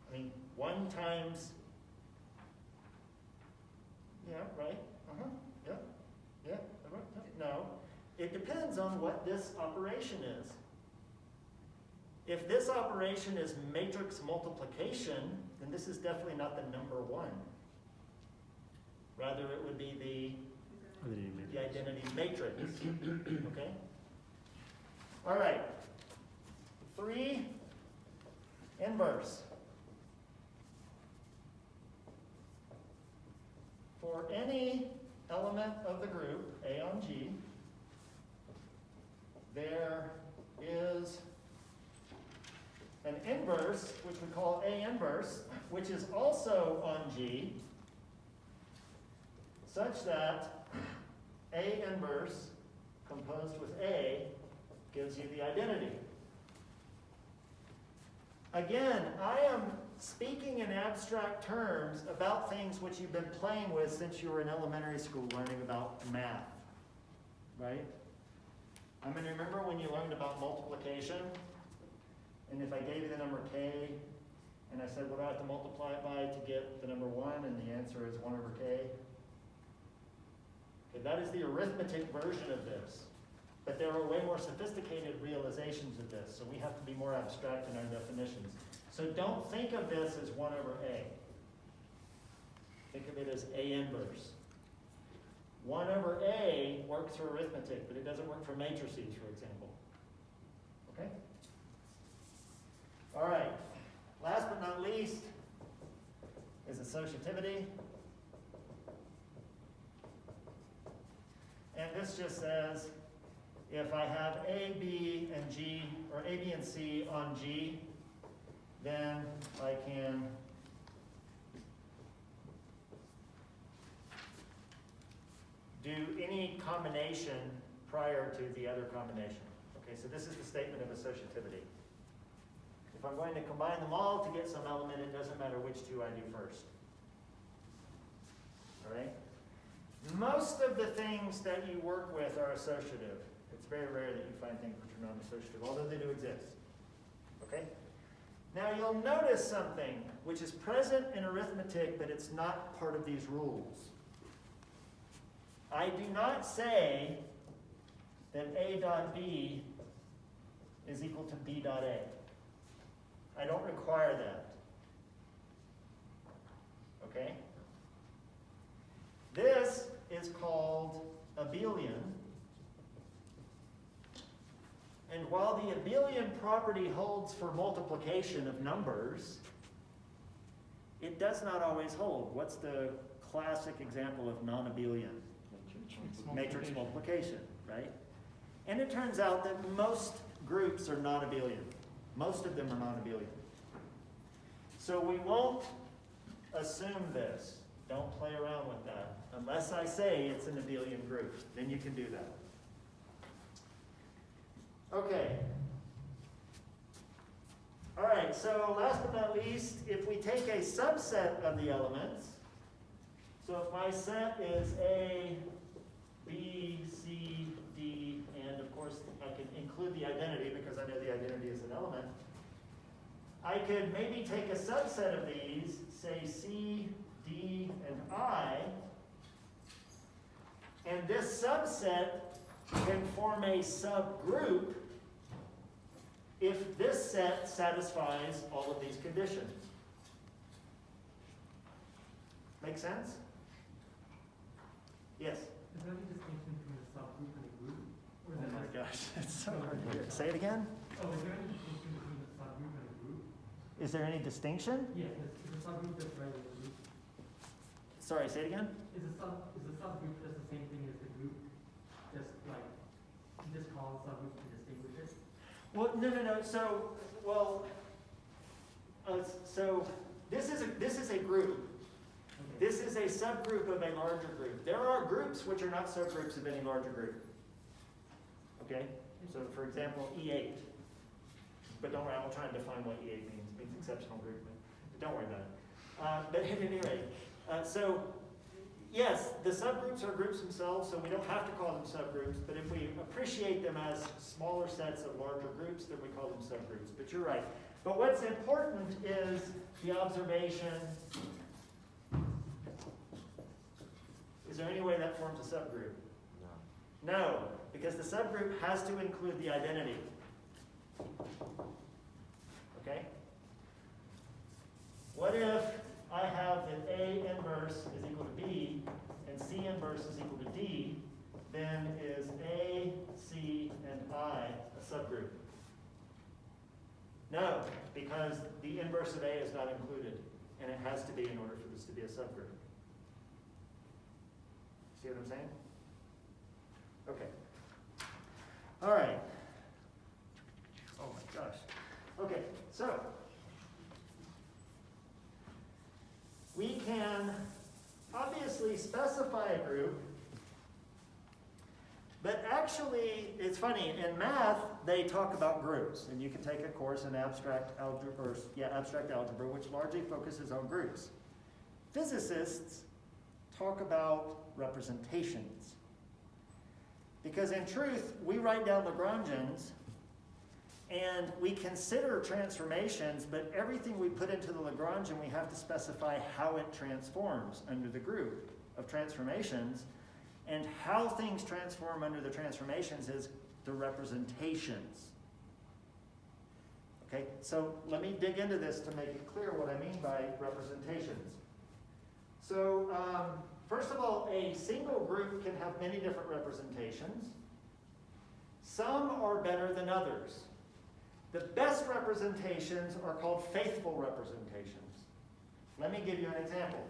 I mean, 1 times, yeah, right? Yeah, no. It depends on what this operation is. If this operation is matrix multiplication, then this is definitely not the number 1. Rather, it would be the identity matrix. Okay? All right. 3, inverse. For any element of the group, A on G, there is an inverse, which we call A inverse, which is also on G, such that A inverse composed with A gives you the identity. Again, I am speaking in abstract terms about things which you've been playing with since you were in elementary school learning about math, right? I mean, remember when you learned about multiplication? And if I gave you the number k, and I said, what do I have to multiply it by to get the number 1? And the answer is 1 over k. Okay, that is the arithmetic version of this. But there are way more sophisticated realizations of this, so we have to be more abstract in our definitions. So don't think of this as 1 over a. Think of it as A inverse. 1 over a works for arithmetic, but it doesn't work for matrices, for example. Okay? All right. Last but not least is associativity. And this just says, if I have A, B, and G, or A, B, and C on G, then I can do any combination prior to the other combination. Okay, so this is the statement of associativity. If I'm going to combine them all to get some element, it doesn't matter which two I do first. All right? Most of the things that you work with are associative. It's very rare that you find things which are non-associative, although they do exist. Okay? Now you'll notice something which is present in arithmetic, but it's not part of these rules. I do not say that A dot B is equal to B dot A. I don't require that. Okay? This is called abelian. And while the abelian property holds for multiplication of numbers, it does not always hold. What's the classic example of non-abelian? Matrix multiplication, right? And it turns out that most groups are non-abelian. Most of them are non-abelian. So we won't assume this. Don't play around with that. Unless I say it's an abelian group, then you can do that. Okay. All right, so last but not least, if we take a subset of the elements, so if my set is A, B, C, D, and of course I can include the identity because I know the identity is an element, I could maybe take a subset of these, say C, D, and I, and this subset can form a subgroup if this set satisfies all of these conditions. Make sense? Yes? Is there any distinction between a subgroup and a group? Or is Oh it my just- gosh, that's so hard to hear. Say it again? Oh, is there any distinction between a subgroup and a group? Is there any distinction? Yeah, is a subgroup just right as a group? Sorry, say it again? Is a subgroup just the same thing as the group? Just like, you just call a subgroup to distinguish it? Well, no. So, so this is a group. Okay. This is a subgroup of a larger group. There are groups which are not subgroups of any larger group. Okay? So, for example, E8. But don't worry, I will try and define what E8 means. It means exceptional group. But don't worry about it. But at any rate, so yes, the subgroups are groups themselves, so we don't have to call them subgroups. But if we appreciate them as smaller sets of larger groups, then we call them subgroups. But you're right. But what's important is the observation. Is there any way that forms a subgroup? No. No, because the subgroup has to include the identity. Okay? What if I have that A inverse is equal to B and C inverse is equal to D, then is A, C, and I a subgroup? No, because the inverse of A is not included, and it has to be in order for this to be a subgroup. See what I'm saying? Okay. All right. Gosh. Okay, so we can obviously specify a group, but actually, it's funny, in math, they talk about groups, and you can take a course in abstract algebra, which largely focuses on groups. Physicists talk about representations. Because in truth, we write down Lagrangians, and we consider transformations, but everything we put into the Lagrangian, we have to specify how it transforms under the group of transformations. And how things transform under the transformations is the representations. Okay, so let me dig into this to make it clear what I mean by representations. So, first of all, a single group can have many different representations. Some are better than others. The best representations are called faithful representations. Let me give you an example.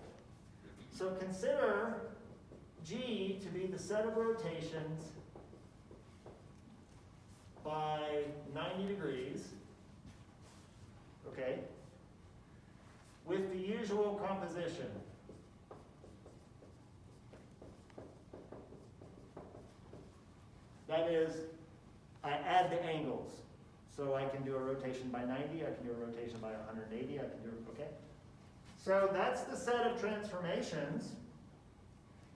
So consider G to be the set of rotations by 90 degrees, okay, with the usual composition. That is, I add the angles. So I can do a rotation by 90, I can do a rotation by 180, I can do, okay? So that's the set of transformations.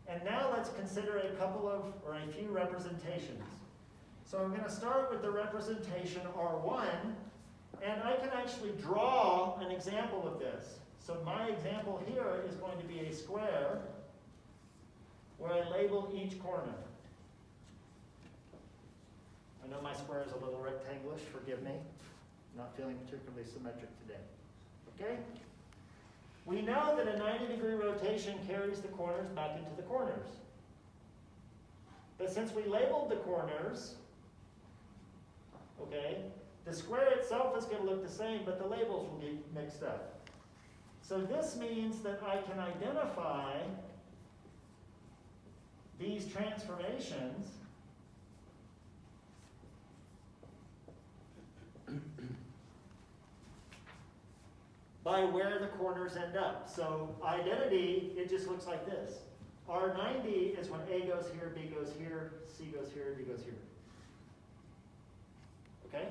And now let's consider a couple of, or a few representations. So I'm going to start with the representation R1, and I can actually draw an example of this. So my example here is going to be a square where I label each corner. I know my square is a little rectangulish, forgive me. I'm not feeling particularly symmetric today. Okay? We know that a 90-degree rotation carries the corners back into the corners. But since we labeled the corners, okay, the square itself is going to look the same, but the labels will be mixed up. So this means that I can identify these transformations by where the corners end up. So identity, it just looks like this. R90 is when A goes here, B goes here, C goes here, D goes here. Okay?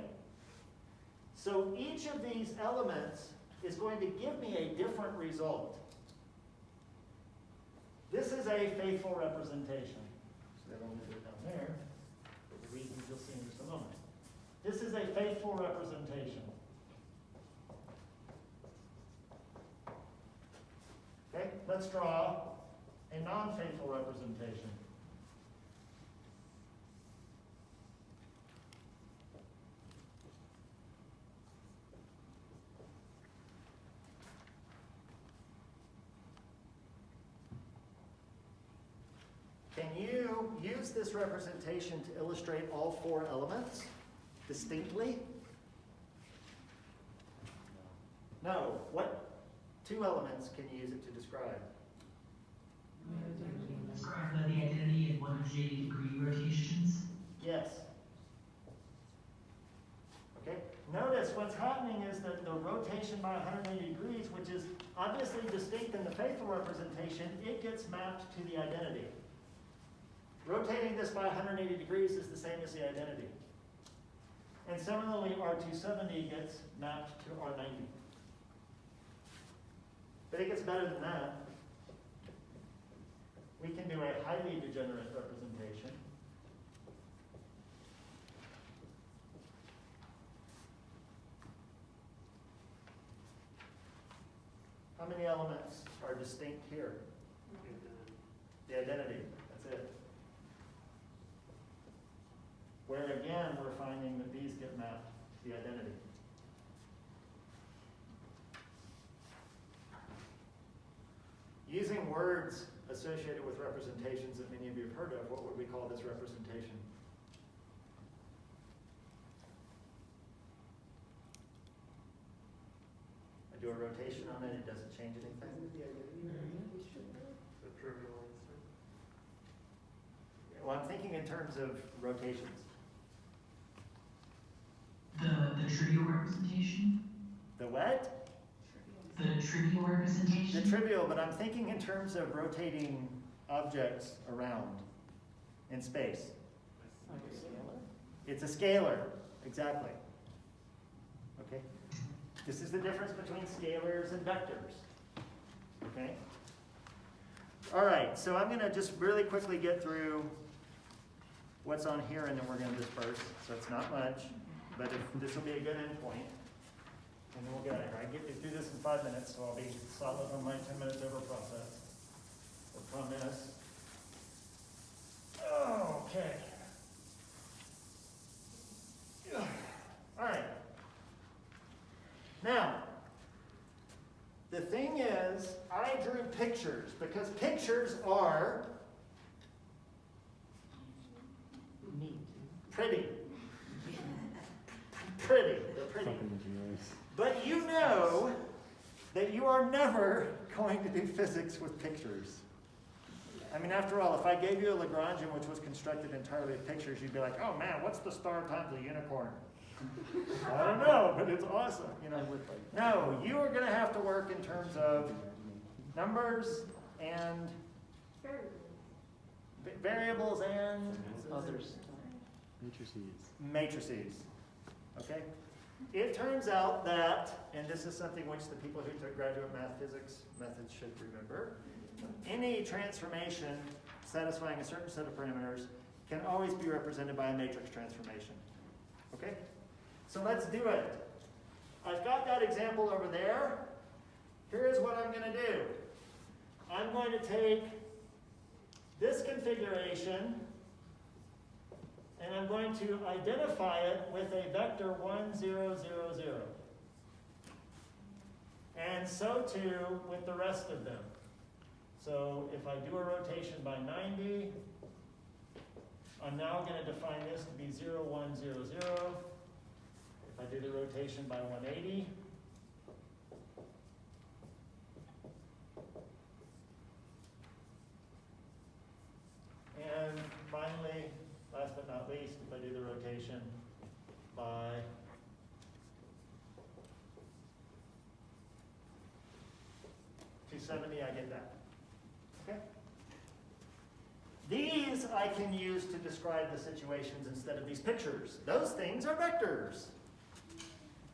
So each of these elements is going to give me a different result. This is a faithful representation. So I don't want to do it down there, for the reasons you'll see in just a moment. This is a faithful representation. Okay, let's draw a non-faithful representation. Can you use this representation to illustrate all four elements distinctly? No. What two elements can you use it to describe? Describe the identity in 180-degree rotations. Yes. Okay. Notice what's happening is that the rotation by 180 degrees, which is obviously distinct in the faithful representation, it gets mapped to the identity. Rotating this by 180 degrees is the same as the identity. And similarly, R270 gets mapped to R90. But it gets better than that. We can do a highly degenerate representation. How many elements are distinct here? The identity, that's it. Where again, we're finding that these get mapped to the identity. Using words associated with representations that many of you have heard of, what would we call this representation? I do a rotation on it, it doesn't change anything. The trivial answer. Well, I'm thinking in terms of rotations. The The trivial representation? The what? The trivial representation? The trivial, but I'm thinking in terms of rotating objects around in space. Like a scalar? It's a scalar, exactly. Okay? This is the difference between scalars and vectors. Okay? All right, so I'm going to just really quickly get through what's on here, and then we're going to disperse. So it's not much, but this will be a good end point. And then we'll get out of here. I get to do this in 5 minutes, so I'll be solid on my 10 minutes over process. I promise. Okay. All right. Now, the thing is, I drew pictures because pictures are Neat. pretty. Pretty. They're pretty. But you know that you are never going to do physics with pictures. I mean, after all, if I gave you a Lagrangian which was constructed entirely of pictures, you'd be like, oh man, what's the star times the unicorn? I don't know, but it's awesome. You know, no, you are going to have to work in terms of numbers and variables and Others. matrices. Okay? It turns out that, and this is something which the people who took graduate math physics methods should remember, any transformation satisfying a certain set of parameters can always be represented by a matrix transformation. Okay? So let's do it. I've got that example over there. Here's what I'm going to do. I'm going to take this configuration and I'm going to identify it with a vector 1, 0, 0, 0. And so too with the rest of them. So if I do a rotation by 90, I'm now going to define this to be 0, 1, 0, 0. If I do the rotation by 180, and finally, last but not least, if I do the rotation by 270, I get that. Okay? These I can use to describe the situations instead of these pictures. Those things are vectors.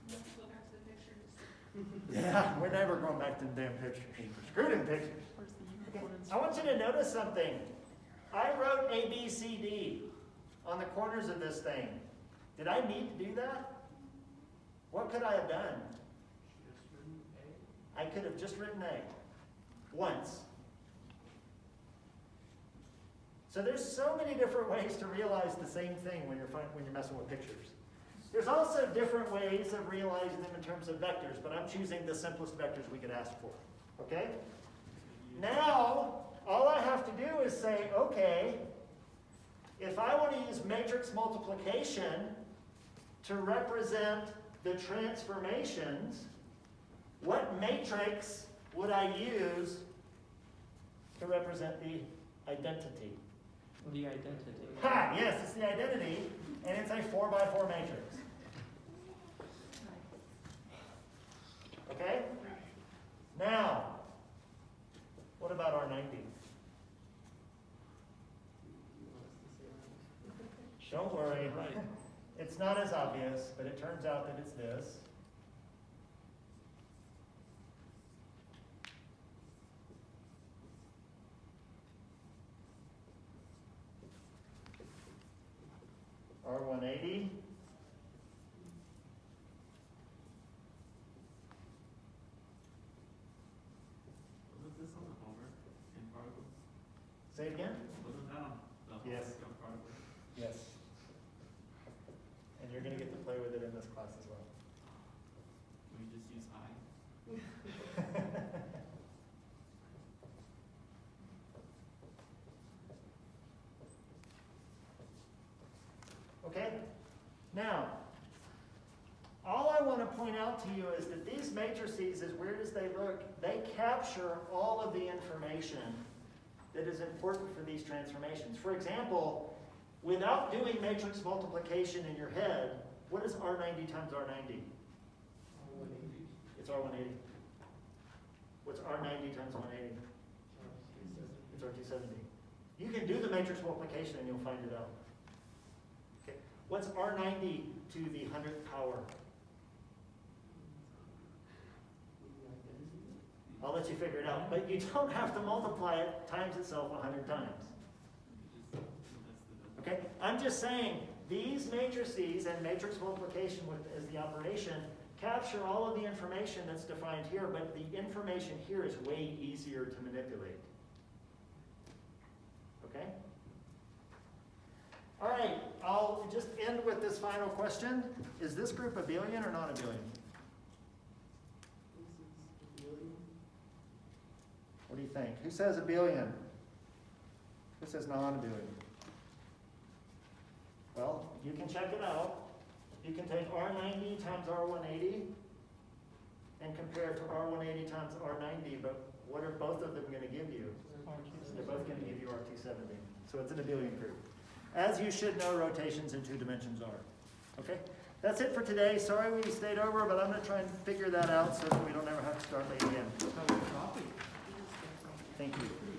Let's go back to the pictures. Yeah, we're never going back to the damn pictures. Screw them pictures. Okay. I want you to notice something. I wrote A, B, C, D on the corners of this thing. Did I need to do that? What could I have done? Just written A? I could have just written A. Once. So there's so many different ways to realize the same thing when you're messing with pictures. There's also different ways of realizing them in terms of vectors, but I'm choosing the simplest vectors we could ask for. Okay? Now, all I have to do is say, okay, if I want to use matrix multiplication to represent the transformations, what matrix would I use to represent the identity? The identity. Ha! Yes, it's the identity, and it's a 4x4 matrix. Okay? Now, what about our 90? Don't worry. Right. It's not as obvious, but it turns out that it's this. R180. Wasn't this on the homework in particles? Say it again? Wasn't that on the Yes. homework in particles? Yes. And you're going to get to play with it in this class as well. We just use I. Okay? Now, all I want to point out to you is that these matrices, as weird as they look, they capture all of the information that is important for these transformations. For example, without doing matrix multiplication in your head, What is R90 times R90? It's R180. What's R90 times 180? It's R270. You can do the matrix multiplication and you'll find it out. Okay. What's R90 to the 100th power? I'll let you figure it out, but you don't have to multiply it times itself 100 times. Okay, I'm just saying these matrices and matrix multiplication as the operation capture all of the information that's defined here, but the information here is way easier to manipulate. Okay? All right, I'll just end with this final question. Is this group abelian or non-abelian? What do you think? Who says abelian? Who says non-abelian? Well, you can check it out. You can take R90 times R180 and compare it to R180 times R90, but what are both of them going to give you? They're both going to give you R270. So it's an abelian group. As you should know, rotations in 2 dimensions are. Okay? That's it for today. Sorry we stayed over, but I'm going to try and figure that out so that we don't ever have to start late again. Thank you.